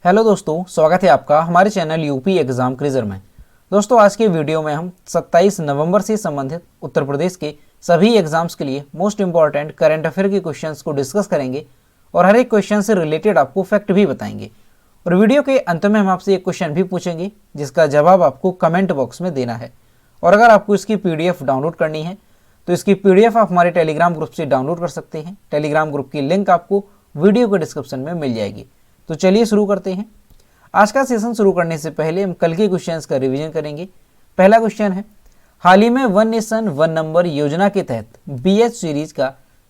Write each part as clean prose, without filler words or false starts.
Hello दोस्तों, स्वागत है आपका हमारे चैनल यूपी एग्जाम क्विज़र में। दोस्तों, आज के वीडियो में हम 27 नवंबर से संबंधित उत्तर प्रदेश के सभी एग्जाम्स के लिए मोस्ट इंपॉर्टेंट करंट अफेयर के क्वेश्चंस को डिस्कस करेंगे और हर एक क्वेश्चन से रिलेटेड आपको फैक्ट भी बताएंगे। और वीडियो के अंत में हम आपसे एक क्वेश्चन भी पूछेंगे जिसका जवाब आपको कमेंट बॉक्स में देना है। और अगर आपको इसकी PDF डाउनलोड करनी है तो इसकी PDF आप हमारे टेलीग्राम ग्रुप से डाउनलोड कर सकते हैं। टेलीग्राम ग्रुप की लिंक आपको वीडियो के डिस्क्रिप्शन में मिल जाएगी। तो चलिए शुरू करते हैं। आज का सेशन शुरू करने से पहले हम कल के क्वेश्चंस का रिवीजन करेंगे। पहला क्वेश्चन है, हाल ही में वन नेशन वन नंबर योजना के तहत BH सीरीज का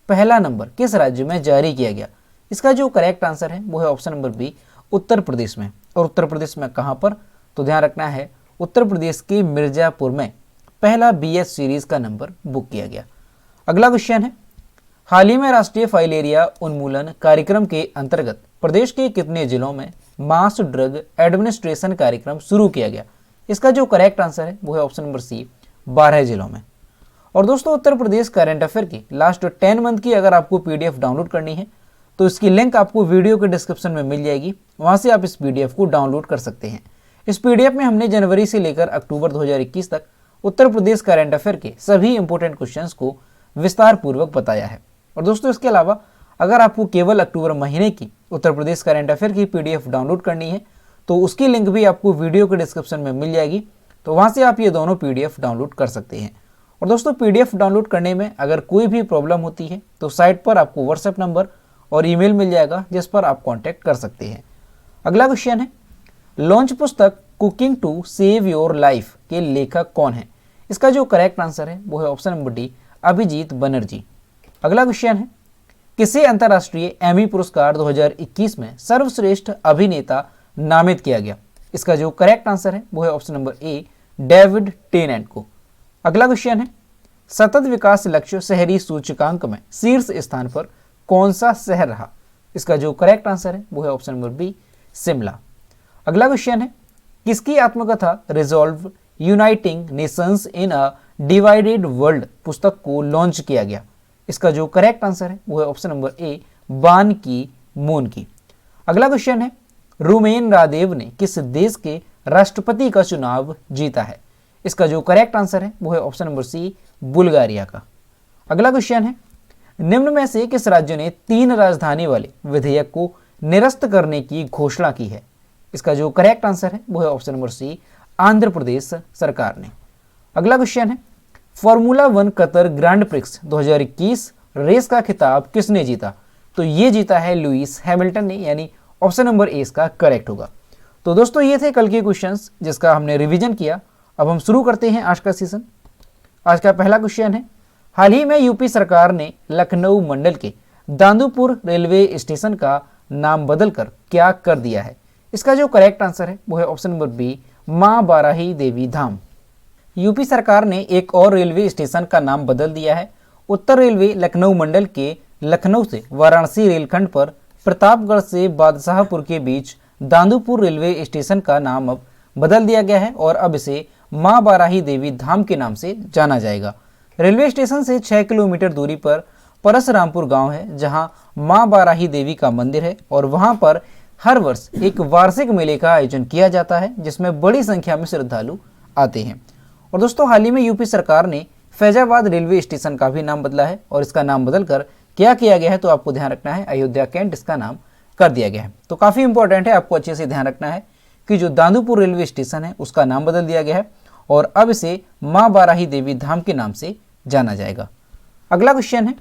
पहला नंबर किस राज्य में जारी किया गया? इसका जो करेक्ट आंसर है वो है option number B, Uttar Pradesh में। और उत्तर प्रदेश में कहाँ पर? तो ध्यान रखना है, उत्तर प्रदेश के मिर्जापुर में पहला BH सीरीज का नंबर बुक किया गया। अगला क्वेश्चन है, हाल ही में राष्ट्रीय फाइलेरिया उन्मूलन कार्यक्रम के अंतर्गत प्रदेश के कितने जिलों में मास ड्रग एडमिनिस्ट्रेशन कार्यक्रम शुरू किया गया? इसका जो करेक्ट आंसर है वो है ऑप्शन नंबर सी, 12 जिलों में। और दोस्तों, उत्तर प्रदेश करंट अफेयर की लास्ट 10 मंथ की अगर आपको PDF डाउनलोड करनी है तो इसकी लिंक आपको वीडियो के डिस्क्रिप्शन में मिल जाएगी। वहां से आप इस PDF को डाउनलोड कर सकते हैं। इस PDF में हमने जनवरी से लेकर अक्टूबर 2021 तक उत्तर प्रदेश करंट अफेयर के सभी इंपोर्टेंट क्वेश्चंस को विस्तार पूर्वक बताया है। और दोस्तों, इसके अलावा अगर आपको केवल अक्टूबर महीने की उत्तर प्रदेश करंट अफेयर की PDF डाउनलोड करनी है तो उसकी लिंक भी आपको वीडियो के डिस्क्रिप्शन में मिल जाएगी। तो वहां से आप ये दोनों PDF डाउनलोड कर सकते हैं। और दोस्तों, PDF डाउनलोड करने में अगर कोई भी प्रॉब्लम होती है तो साइट पर आपको WhatsApp नंबर और ईमेल मिल जाएगा जिस पर आप कॉन्टैक्ट कर सकते हैं। अगला क्वेश्चन है, लॉन्च पुस्तक cooking to save your life के लेखक कौन है? इसका जो करेक्ट आंसर है वो है option number D, Abhijit Banerjee. अगला क्वेश्चन है, किसे अंतर्राष्ट्रीय एमी पुरस्कार 2021 में सर्वश्रेष्ठ अभिनेता नामित किया गया? इसका जो करेक्ट आंसर है वो है option number A, David Tennant को। अगला क्वेश्चन है, सतत विकास लक्ष्य शहरी सूचकांक में शीर्ष स्थान पर कौन सा शहर रहा? इसका जो करेक्ट आंसर है वो है ऑप्शन नंबर बी, शिमला। अगला क्वेश्चन है, किसकी आत्मकथा रिजॉल्व यूनाइटिंग नेशंस इन अ डिवाइडेड वर्ल्ड पुस्तक को लॉन्च किया गया? इसका जो करेक्ट आंसर है वो है ऑप्शन नंबर ए, बान की मून की। अगला क्वेश्चन है, रुमेन रादेव ने किस देश के राष्ट्रपति का चुनाव जीता है? इसका जो करेक्ट आंसर है वो है ऑप्शन नंबर सी, बुल्गारिया का। अगला क्वेश्चन है, निम्न में से किस राज्य ने 3 राजधानी वाले विधेयक को निरस्त करने की घोषणा की है? इसका जो करेक्ट आंसर है वो है option number C, Andhra Pradesh सरकार ने। अगला क्वेश्चन है, formula 1 Qatar Grand Prix 2021 race का खिताब किसने जीता? तो ये जीता है लुइस हैमिल्टन ने, यानी ऑप्शन नंबर ए इसका करेक्ट होगा। तो दोस्तों, ये थे कल के क्वेश्चंस जिसका हमने रिवीजन किया। अब हम शुरू करते हैं आज का सेशन। आज का पहला क्वेश्चन है, हाल ही में यूपी सरकार ने लखनऊ मंडल के दांदूपुर रेलवे स्टेशन का नाम बदलकर क्या कर दिया है? इसका जो करेक्ट आंसर है वो है ऑप्शन नंबर बी, मां बाराही देवी धाम। यूपी सरकार ने एक और रेलवे स्टेशन का नाम बदल दिया है। उत्तर रेलवे लखनऊ मंडल के लखनऊ से वाराणसी रेलखंड पर प्रतापगढ़ से बादशाहपुर के बीच दांदूपुर रेलवे स्टेशन का नाम अब बदल दिया गया है और अब इसे मां बाराही देवी धाम के नाम से जाना जाएगा। रेलवे स्टेशन से 6 किलोमीटर दूरी पर परसरामपुर गांव है जहां मां बाराही देवी का मंदिर है और वहां पर हर वर्ष एक वार्षिक मेले का आयोजन किया जाता है जिसमें बड़ी संख्या में श्रद्धालु आते हैं। और दोस्तों, हाल ही में यूपी सरकार ने फैजाबाद रेलवे स्टेशन का भी नाम बदला है और इसका नाम बदलकर क्या किया गया है? तो आपको ध्यान रखना है, अयोध्या कैंट इसका नाम कर दिया गया है। तो काफ़ी इंपॉर्टेंट है, आपको अच्छे से ध्यान रखना है कि जो दांदूपुर रेलवे स्टेशन है उसका नाम बदल दिया गया है और अब इसे मां बाराही देवी धाम के नाम से जाना जाएगा। अगला क्वेश्चन है,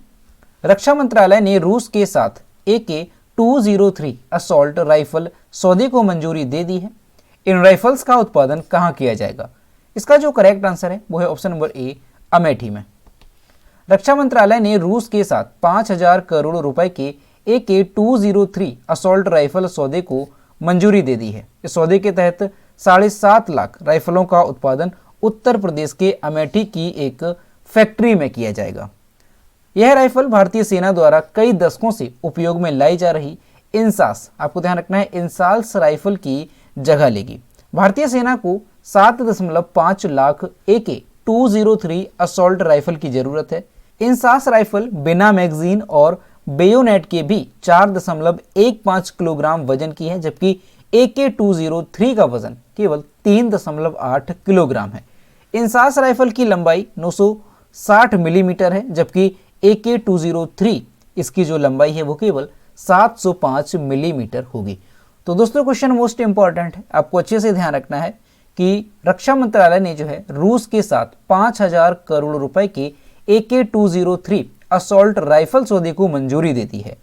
रक्षा मंत्रालय ने रूस के साथ AK-203 असॉल्ट राइफल सौदे को मंजूरी दे दी है। इन राइफल्स का उत्पादन कहाँ किया जाएगा? इसका जो करेक्ट आंसर है वो है ऑप्शन नंबर ए, अमेठी में। रक्षा मंत्रालय ने रूस के साथ 5,000 करोड़ रुपए के AK-203 असॉल्ट राइफल सौदे को मंजूरी दे दी है। इस सौदे के तहत 7.5 लाख राइफलों का उत्पादन उत्तर प्रदेश के अमेठी की एक फैक्ट्री में किया जाएगा। यह राइफल भारतीय सेना द्वारा कई दशकों से उपयोग में लाई जा रही इंसास, आपको ध्यान रखना है, इंसास राइफल की जगह लेगी। भारतीय सेना को 7.5 लाख AK-203 असॉल्ट राइफल की जरूरत है। इंसास राइफल बिना मैगजीन और बेयोनेट के भी 4.15 किलोग्राम वजन की है, जबकि AK-203 का वजन केवल 3.8 किलोग्राम है। इंसास राइफल की लंबाई 960 मिलीमीटर है, जबकि AK-203 इसकी जो लंबाई है वो केवल 705 मिलीमीटर होगी। तो दोस्तों क्वेश्चन मोस्ट इंपॉर्टेंट है, आपको अच्छे से ध्यान रखना है कि रक्षा मंत्रालय ने जो है रूस के साथ 5000 करोड़ रुपए के AK-203 असॉल्ट राइफल सौदे को मंजूरी देती है।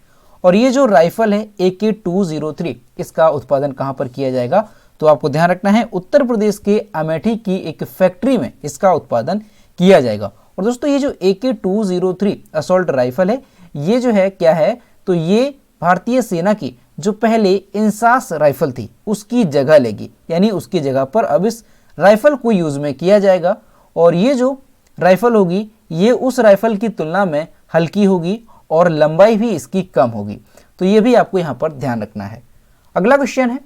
और ये जो राइफल है AK-203 इसका उत्पादन कहां पर किया जाएगा, तो आपको ध्यान रखना है उत्तर प्रदेश के अमेठी की एक फैक्ट्री में इसका उत्पादन किया जाएगा। और दोस्तों ये जो AK-203 असॉल्ट राइफल है ये जो है क्या है, तो ये भारतीय सेना की जो पहले इंसास राइफल थी उसकी जगह लेगी, यानी उसकी जगह पर अब इस राइफल को यूज में किया जाएगा। और ये जो राइफल होगी ये उस राइफल की तुलना में हल्की होगी और लंबाई भी इसकी कम होगी। तो ये भी आपको यहाँ पर ध्यान रखना है। अगला क्वेश्चन है,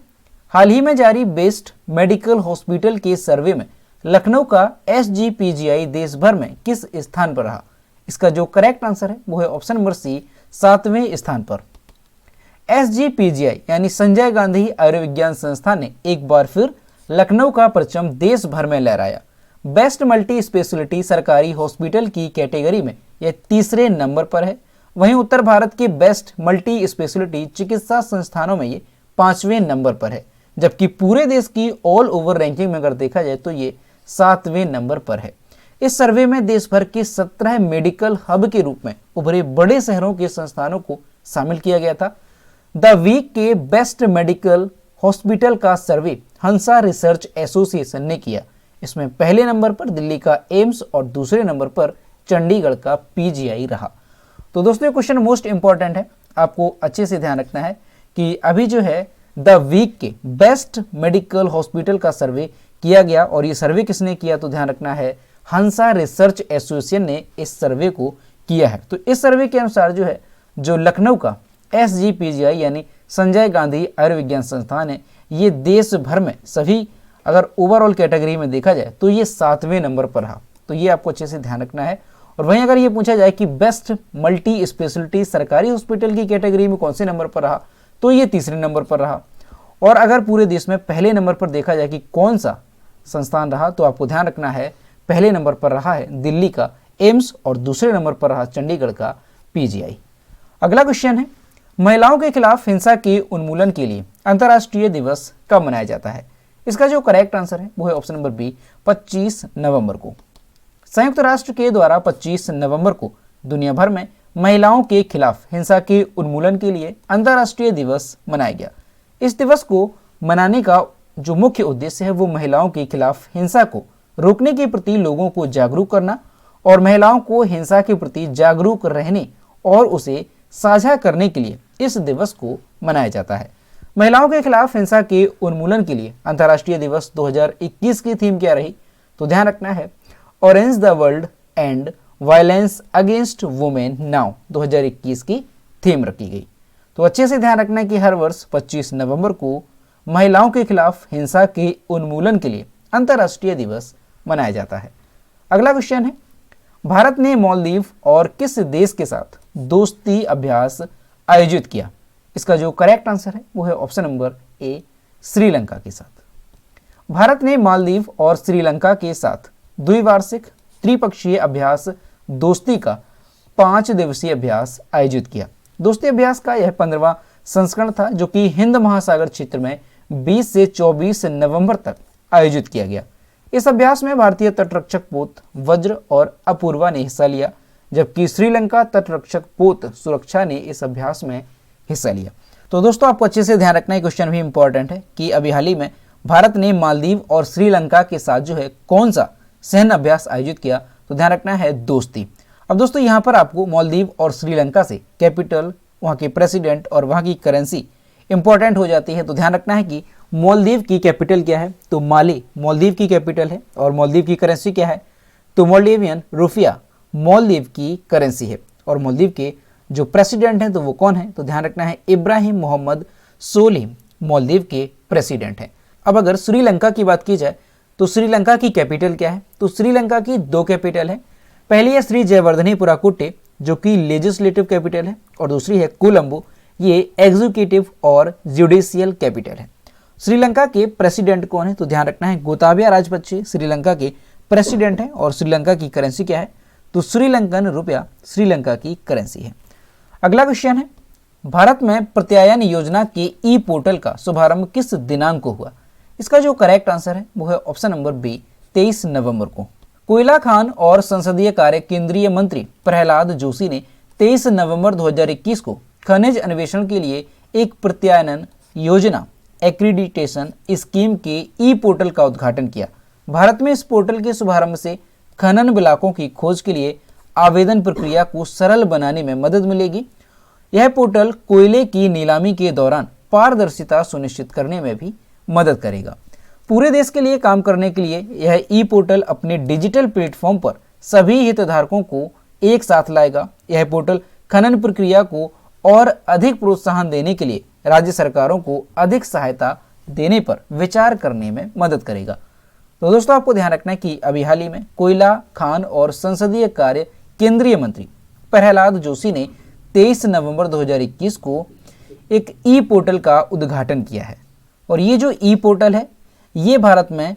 हाल ही में जारी बेस्ट मेडिकल हॉस्पिटल के सर्वे में लखनऊ का SGPGI देश भर में किस स्थान पर रहा? इसका जो करेक्ट आंसर है वो है ऑप्शन नंबर सी, 7वें स्थान पर। SGPGI यानी संजय गांधी आयुर्विज्ञान संस्थान ने एक बार फिर लखनऊ का परचम देश भर में लहराया। बेस्ट मल्टी स्पेशलिटी सरकारी हॉस्पिटल की कैटेगरी में यह तीसरे नंबर पर है। वहीं उत्तर भारत के बेस्ट मल्टी स्पेशलिटी चिकित्सा संस्थानों में ये 5वें नंबर पर है, जबकि पूरे देश की ऑल ओवर रैंकिंग में अगर देखा जाए तो ये 7वें नंबर पर है। इस सर्वे में देश भर के 17 मेडिकल हब के रूप में उभरे बड़े शहरों के संस्थानों को शामिल किया गया था। द वीक के बेस्ट मेडिकल हॉस्पिटल का सर्वे हंसा रिसर्च एसोसिएशन ने किया। इसमें पहले नंबर पर दिल्ली का एम्स और दूसरे नंबर पर चंडीगढ़ का PGI रहा। तो दोस्तों ये क्वेश्चन मोस्ट इंपॉर्टेंट है, आपको अच्छे से ध्यान रखना है कि अभी जो है द वीक के बेस्ट मेडिकल हॉस्पिटल का सर्वे किया गया और ये सर्वे किसने किया, तो ध्यान रखना है हंसा रिसर्च एसोसिएशन ने इस सर्वे को किया है। तो इस सर्वे के अनुसार जो है जो लखनऊ का SGPGI यानी संजय गांधी आयुर्विज्ञान संस्थान है ये देश भर में सभी अगर ओवरऑल कैटेगरी में देखा जाए तो ये 7वें नंबर पर रहा। तो ये आपको अच्छे से ध्यान रखना है। और वहीं अगर ये पूछा जाए कि बेस्ट मल्टी स्पेशलिटी सरकारी हॉस्पिटल की कैटेगरी में कौन से नंबर पर रहा, तो ये तीसरे नंबर पर रहा। और अगर पूरे देश में पहले नंबर पर देखा जाए कि कौन सा संस्थान रहा, तो आपको ध्यान रखना है पहले नंबर पर रहा है दिल्ली का एम्स और दूसरे नंबर पर रहा चंडीगढ़ का PGI। अगला क्वेश्चन है, महिलाओं के खिलाफ हिंसा के उन्मूलन के लिए अंतर्राष्ट्रीय दिवस कब मनाया जाता है? इसका जो करेक्ट आंसर है वो है ऑप्शन नंबर बी, 25 नवंबर को। संयुक्त राष्ट्र के द्वारा 25 नवंबर को दुनिया भर में महिलाओं के खिलाफ हिंसा के उन्मूलन के लिए अंतर्राष्ट्रीय दिवस मनाया गया। इस दिवस को मनाने का जो मुख्य उद्देश्य है वो महिलाओं के खिलाफ हिंसा को रोकने के प्रति लोगों को जागरूक करना और महिलाओं को हिंसा के प्रति जागरूक रहने और उसे साझा करने के लिए इस दिवस को मनाया जाता है। महिलाओं के खिलाफ हिंसा के उन्मूलन के लिए अंतर्राष्ट्रीय दिवस 2021 की थीम क्या रही, तो ध्यान रखना है orange the world and violence against women now 2021 की थीम रखी गई। तो अच्छे से ध्यान रखना है कि हर वर्ष 25 नवंबर को महिलाओं के खिलाफ हिंसा के उन्मूलन के लिए अंतर्राष्ट्रीय दिवस मनाया जाता है। अगला क्वेश्चन है, भारत ने मालदीव और किस देश के साथ दोस्ती अभ्यास आयोजित किया? इसका जो करेक्ट आंसर है वो है ऑप्शन नंबर ए, श्रीलंका के साथ। भारत ने मालदीव और श्रीलंका के साथ द्विवार्षिक त्रिपक्षीय अभ्यास दोस्ती का 5 दिवसीय अभ्यास आयोजित किया। दोस्ती अभ्यास का यह 15वां संस्करण था जो कि हिंद महासागर क्षेत्र में 20 से 24 नवंबर तक आयोजित किया गया। इस अभ्यास में भारतीय तटरक्षक पोत वज्र और अपूर्वा ने हिस्सा लिया, जबकि श्रीलंका तटरक्षक पोत सुरक्षा ने इस अभ्यास में हिस्सा लिया। तो दोस्तों आपको अच्छे से ध्यान रखना है, क्वेश्चन भी इंपॉर्टेंट है कि अभी हाल ही में भारत ने मालदीव और श्रीलंका के साथ जो है कौन सा सैन्य अभ्यास आयोजित किया, तो ध्यान रखना है दोस्ती। अब दोस्तों यहाँ पर आपको मालदीव और श्रीलंका से कैपिटल, वहाँ के प्रेसिडेंट और वहाँ की करेंसी इंपॉर्टेंट हो जाती है। तो ध्यान रखना है कि मालदीव की कैपिटल क्या है, तो माले मालदीव की कैपिटल है और मालदीव की करेंसी क्या है, तो मालदीवियन रुपया मालदीव की करेंसी है। और मालदीव के जो प्रेसिडेंट हैं तो वो कौन है, तो ध्यान रखना है इब्राहिम मोहम्मद सोलिह मालदीव के प्रेसिडेंट हैं। अब अगर श्रीलंका की बात की जाए तो श्रीलंका की कैपिटल क्या है, तो श्रीलंका की 2 कैपिटल है। पहली है श्री जयवर्धनेपुरा कुट्टे जो कि लेजिस्लेटिव कैपिटल है और दूसरी है कोलंबो, ये एग्जीक्यूटिव और जुडिशियल कैपिटल है। श्रीलंका के प्रेसिडेंट कौन है? तो ध्यान रखना है गोताबाया राजपक्षे श्रीलंका के प्रेसिडेंट हैं और श्रीलंका की करेंसी क्या है? तो श्रीलंकन रुपया श्रीलंका की करेंसी है। अगला क्वेश्चन है, भारत में प्रत्यायन योजना के ई पोर्टल का शुभारंभ किस दिनांक को हुआ? इसका जो करेक्ट आंसर है वो है ऑप्शन नंबर बी, 23 नवंबर को। कोयला खान और संसदीय कार्य केंद्रीय मंत्री प्रहलाद जोशी ने 23 नवंबर 2021 को खनिज अन्वेषण के लिए एक प्रत्यायन योजना एक्रीडिटेशन स्कीम के ई पोर्टल का उद्घाटन किया। भारत में इस पोर्टल के शुभारंभ से खनन ब्लॉकों की खोज के लिए आवेदन प्रक्रिया को सरल बनाने में मदद मिलेगी। यह पोर्टल कोयले की नीलामी के दौरान पारदर्शिता सुनिश्चित करने में भी मदद करेगा। पूरे देश के लिए काम करने के लिए यह ई पोर्टल अपने डिजिटल प्लेटफॉर्म पर सभी हितधारकों को एक साथ लाएगा। यह पोर्टल खनन प्रक्रिया को और अधिक प्रोत्साहन देने के लिए राज्य सरकारों को अधिक सहायता देने पर विचार करने में मदद करेगा। तो दोस्तों आपको ध्यान रखना है कि अभी हाल ही में कोयला खान और संसदीय कार्य केंद्रीय मंत्री प्रहलाद जोशी ने 23 नवंबर 2021 को एक ई पोर्टल का उद्घाटन किया है और ये जो ई पोर्टल है ये भारत में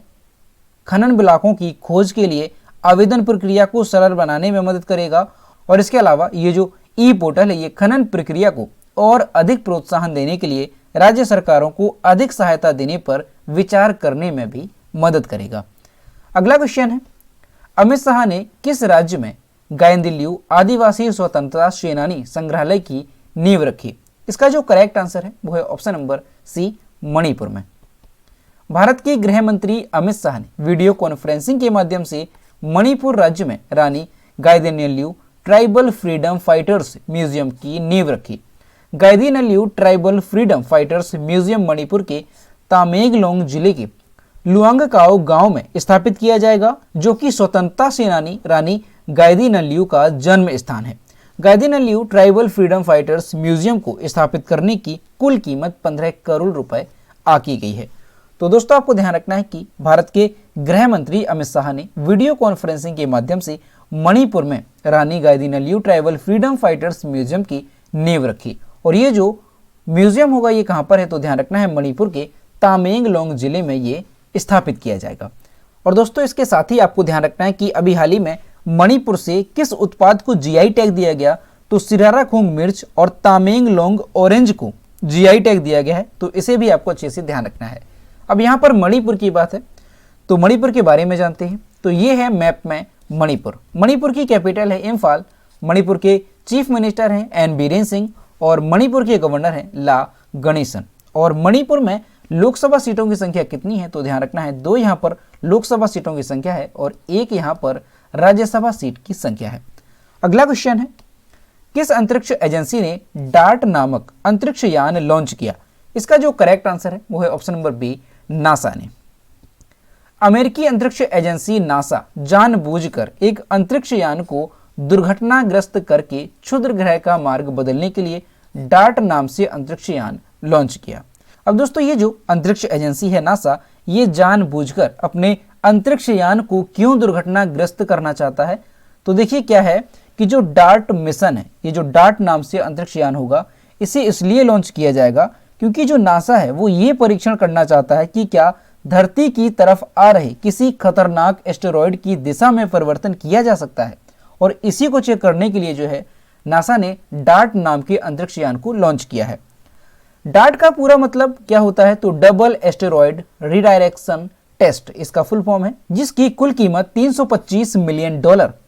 खनन ब्लॉकों की खोज के लिए आवेदन प्रक्रिया को सरल बनाने में मदद करेगा और इसके अलावा ये जो ई पोर्टल है ये खनन प्रक्रिया को और अधिक प्रोत्साहन देने के लिए राज्य सरकारों को अधिक सहायता देने पर विचार करने में भी मदद करेगा। अगला क्वेश्चन है, अमित शाह ने किस राज्य में गायदिन्ल्यू आदिवासी स्वतंत्रता सेनानी संग्रहालय की नींव रखी? इसका जो करेक्ट आंसर है वो है ऑप्शन नंबर सी, मणिपुर में। भारत के गृह मंत्री अमित शाह ने वीडियो कॉन्फ्रेंसिंग के माध्यम से मणिपुर राज्य में Rani Gaidinliu tribal freedom fighters museum की नींव रखी। Gaidinliu tribal freedom fighters museum Manipur के तामेंगलोंग जिले के लुआंगकाओ गांव में स्थापित किया जाएगा, जो कि स्वतंत्रता सेनानी रानी गायदिन्ल्यू का जन्म स्थान है। गायदिन्ल्यू ट्राइबल फ्रीडम फाइटर्स म्यूजियम को स्थापित करने की कुल कीमत 15 करोड़ रुपए आकी गई है। तो दोस्तों आपको ध्यान रखना है कि भारत के गृह मंत्री अमित शाह ने वीडियो कॉन्फ्रेंसिंग के माध्यम से मणिपुर में Rani Gaidinliu tribal freedom fighters museum की नींव रखी और ये जो म्यूजियम होगा ये कहाँ पर है? तो ध्यान रखना है मणिपुर के तामेंगलोंग जिले में ये स्थापित किया जाएगा। और दोस्तों इसके साथ ही आपको ध्यान रखना है कि अभी हाल ही में मणिपुर से किस उत्पाद को जीआई टैग दिया गया? तो सिराराखोंग मिर्च और तामेंगलोंग ऑरेंज को जीआई टैग दिया गया है, तो इसे भी आपको अच्छे से ध्यान रखना है। अब यहाँ पर मणिपुर की बात है तो मणिपुर के बारे में जानते हैं। तो ये है मैप में मणिपुर। मणिपुर की कैपिटल है इम्फाल। मणिपुर के चीफ मिनिस्टर हैं एन बीरेन सिंह और मणिपुर के गवर्नर हैं ला गणेशन। और मणिपुर में लोकसभा सीटों की संख्या कितनी है? तो ध्यान रखना है 2 यहाँ पर लोकसभा सीटों की संख्या है और 1 यहाँ पर राज्यसभा सीट की संख्या है। अगला क्वेश्चन है, किस अंतरिक्ष एजेंसी ने डार्ट नामक अंतरिक्ष यान लॉन्च किया? इसका जो करेक्ट आंसर है वो है ऑप्शन नंबर बी, नासा ने। अमेरिकी अंतरिक्ष एजेंसी नासा जानबूझकर एक अंतरिक्ष यान को दुर्घटनाग्रस्त करके क्षुद्र ग्रह का मार्ग बदलने के लिए डार्ट नाम से अंतरिक्ष यान लॉन्च किया। अब दोस्तों ये जो अंतरिक्ष एजेंसी है नासा, ये जानबूझकर अपने अंतरिक्ष यान को क्यों दुर्घटनाग्रस्त करना चाहता है? तो देखिए क्या है कि जो डार्ट मिशन है, ये जो डार्ट नाम से अंतरिक्ष यान होगा, इसे इसलिए लॉन्च किया जाएगा क्योंकि जो नासा है वो ये परीक्षण करना चाहता है कि क्या धरती की तरफ आ रहे किसी खतरनाक एस्टेरॉयड की दिशा में परिवर्तन किया जा सकता है। और इसी को चेक करने के लिए जो है नासा ने डार्ट नाम के अंतरिक्ष यान को लॉन्च किया है। डार्ट का पूरा मतलब क्या होता है? तो डबल एस्टेरॉयड रिडायरेक्शन टेस्ट इसका फुल फॉर्म है, जिसकी कुल कीमत $325 मिलियन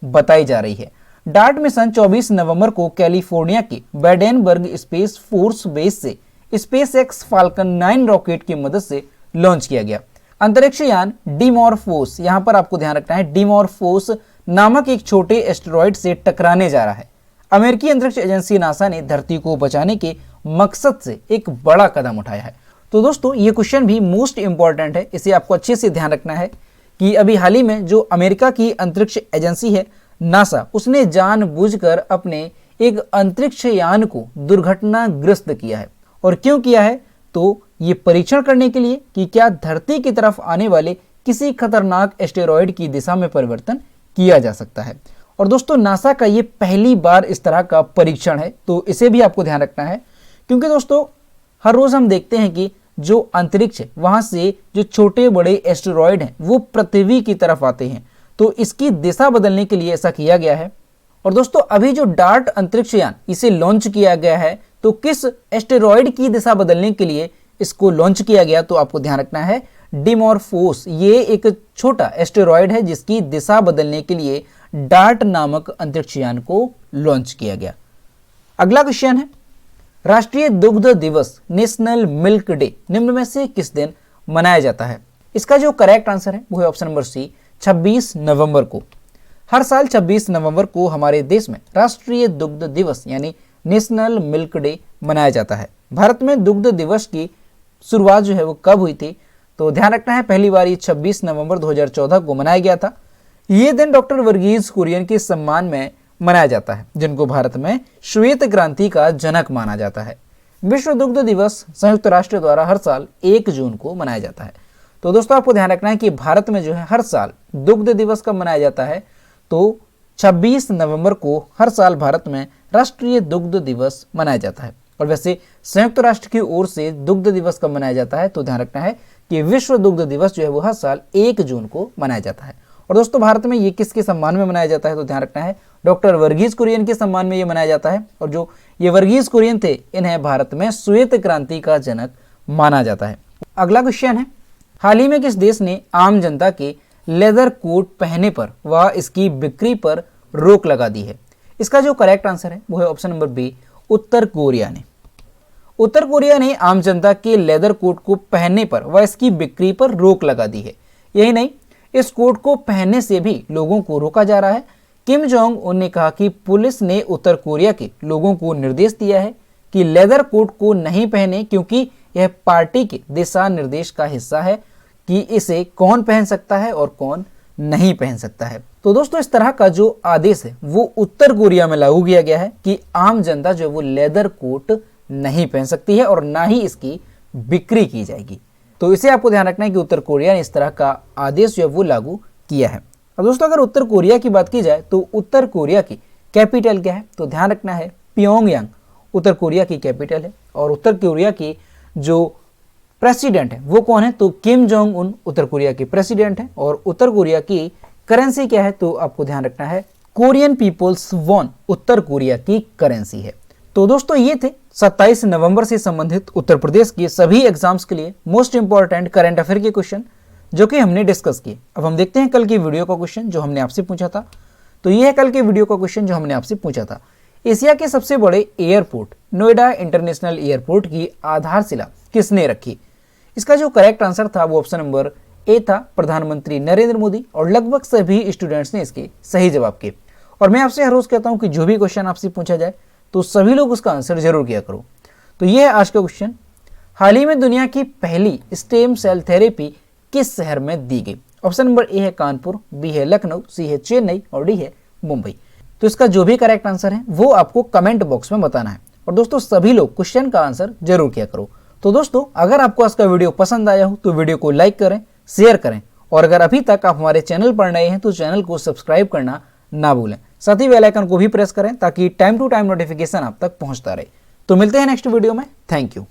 बताई जा रही है। डार्ट मिशन 24 नवंबर को कैलिफोर्निया के बैडेनबर्ग स्पेस फोर्स बेस से स्पेसएक्स फाल्कन 9 रॉकेट की मदद से लॉन्च किया गया। अंतरिक्ष यान डिमॉर्फोस, यहां पर आपको ध्यान रखना है, डिमॉर्फोस नामक एक छोटे एस्टेरॉयड से टकराने जा रहा है। अमेरिकी अंतरिक्ष एजेंसी नासा ने धरती को बचाने के मकसद से एक बड़ा कदम उठाया है। तो दोस्तों ये क्वेश्चन भी मोस्ट इंपॉर्टेंट है, इसे आपको अच्छे से ध्यान रखना है कि अभी हाल ही में जो अमेरिका की अंतरिक्ष एजेंसी है नासा, उसने जानबूझकर अपने एक अंतरिक्ष यान को दुर्घटनाग्रस्त किया है। और क्यों किया है? तो ये परीक्षण करने के लिए कि क्या धरती की तरफ आने वाले किसी खतरनाक एस्टेरॉयड की दिशा में परिवर्तन किया जा सकता है। और दोस्तों नासा का ये पहली बार इस तरह का परीक्षण है, तो इसे भी आपको ध्यान रखना है क्योंकि दोस्तों हर रोज हम देखते हैं कि जो अंतरिक्ष है वहां से जो छोटे बड़े एस्टेरॉयड हैं वो पृथ्वी की तरफ आते हैं, तो इसकी दिशा बदलने के लिए ऐसा किया गया है। और दोस्तों अभी जो डार्ट अंतरिक्ष यान इसे लॉन्च किया गया है, तो किस एस्टेरॉयड की दिशा बदलने के लिए इसको लॉन्च किया गया, तो आपको ध्यान रखना है डिमॉर्फोस। ये एक छोटा एस्टेरॉयड है जिसकी दिशा बदलने के लिए डार्ट नामक अंतरिक्ष यान को लॉन्च किया गया। अगला क्वेश्चन है, राष्ट्रीय दुग्ध दिवस नेशनल मिल्क डे निम्न में से किस दिन मनाया जाता है? इसका जो करेक्ट आंसर है वो है ऑप्शन नंबर सी, 26 नवंबर को। हर साल 26 नवंबर को हमारे देश में राष्ट्रीय दुग्ध दिवस यानी नेशनल मिल्क डे मनाया जाता है। भारत में दुग्ध दिवस की शुरुआत जो है वो कब हुई थी, तो ध्यान रखना है पहली बार 26 नवंबर 2014 को मनाया गया था। ये दिन डॉक्टर वर्गीज कुरियन के सम्मान में मनाया जाता है, जिनको भारत में श्वेत क्रांति का जनक माना जाता है। विश्व दुग्ध दिवस संयुक्त राष्ट्र द्वारा हर साल 1 जून को मनाया जाता है। तो दोस्तों आपको ध्यान रखना है कि भारत में जो है हर साल दुग्ध दिवस कब मनाया जाता है, तो 26 नवंबर को हर साल भारत में राष्ट्रीय दुग्ध दिवस मनाया जाता है। और वैसे संयुक्त राष्ट्र की ओर से दुग्ध दिवस कब मनाया जाता है, तो ध्यान रखना है कि विश्व दुग्ध दिवस जो है वो हर साल 1 जून को मनाया जाता है। और दोस्तों भारत में ये किसके सम्मान में मनाया जाता है, तो ध्यान रखना है डॉक्टर वर्गीज कुरियन के सम्मान में ये मनाया जाता है। और जो ये वर्गीज कुरियन थे, इन्हें भारत में श्वेत क्रांति का जनक माना जाता है। अगला क्वेश्चन है, हाल ही में किस देश ने आम जनता के लेदर कोट पहनने पर व इसकी बिक्री पर रोक लगा दी है? इसका जो करेक्ट आंसर है वो है ऑप्शन नंबर बी, उत्तर कोरिया ने। उत्तर कोरिया ने आम जनता के लेदर कोट को पहनने पर व इसकी बिक्री पर रोक लगा दी है। यही नहीं, इस कोट को पहनने से भी लोगों को रोका जा रहा है। किम जोंग उन ने कहा कि पुलिस ने उत्तर कोरिया के लोगों को निर्देश दिया है कि लेदर कोट को नहीं पहने, क्योंकि यह पार्टी के दिशा निर्देश का हिस्सा है कि इसे कौन पहन सकता है और कौन नहीं पहन सकता है। तो दोस्तों इस तरह का जो आदेश है वो उत्तर कोरिया में लागू किया गया है कि आम जनता जो है वो लेदर कोट नहीं पहन सकती है और ना ही इसकी बिक्री की जाएगी। तो इसे आपको ध्यान रखना है कि उत्तर कोरिया ने इस तरह का आदेश जो है वो लागू किया है। अब दोस्तों अगर उत्तर कोरिया की बात की जाए तो उत्तर कोरिया की कैपिटल क्या है, तो ध्यान रखना है प्योंगयांग उत्तर कोरिया की कैपिटल है। और उत्तर कोरिया की जो प्रेसिडेंट है वो कौन है, तो किम जोंग उन उत्तर कोरिया के प्रेसिडेंट हैं। और उत्तर कोरिया की करेंसी क्या है, तो आपको ध्यान रखना है कोरियन पीपल्स वॉन उत्तर कोरिया की करेंसी है। तो दोस्तों ये थे 27 नवंबर से संबंधित उत्तर प्रदेश के सभी एग्जाम्स के लिए मोस्ट इंपॉर्टेंट करंट अफेयर के क्वेश्चन जो कि हमने डिस्कस किए। अब हम देखते हैं कल की वीडियो का क्वेश्चन जो हमने आपसे पूछा था। तो ये है कल के वीडियो का क्वेश्चन जो हमने आपसे पूछा था, एशिया के सबसे बड़े एयरपोर्ट नोएडा इंटरनेशनल एयरपोर्ट की आधारशिला किसने रखी? इसका जो करेक्ट आंसर था वो ऑप्शन नंबर ए था, प्रधानमंत्री नरेंद्र मोदी। और लगभग सभी स्टूडेंट्स ने इसके सही जवाब किए। और मैं आपसे हर रोज कहता हूं कि जो भी क्वेश्चन आपसे पूछा जाए तो सभी लोग उसका आंसर जरूर किया करो। तो ये है आज का क्वेश्चन, हाल ही में दुनिया की पहली स्टेम सेल थेरेपी किस शहर में दी गई? ऑप्शन नंबर ए है कानपुर, बी है लखनऊ, सी है चेन्नई और डी है मुंबई। तो इसका जो भी करेक्ट आंसर है वो आपको कमेंट बॉक्स में बताना है। और दोस्तों सभी लोग क्वेश्चन का आंसर जरूर किया करो। तो दोस्तों अगर आपको आज का वीडियो पसंद आया हो तो वीडियो को लाइक करें, शेयर करें। और अगर अभी तक आप हमारे चैनल पर नए हैं तो चैनल को सब्सक्राइब करना ना भूलें। साथ ही बेल आइकन को भी प्रेस करें ताकि टाइम टू टाइम नोटिफिकेशन आप तक पहुंचता रहे। तो मिलते हैं नेक्स्ट वीडियो में। Thank you.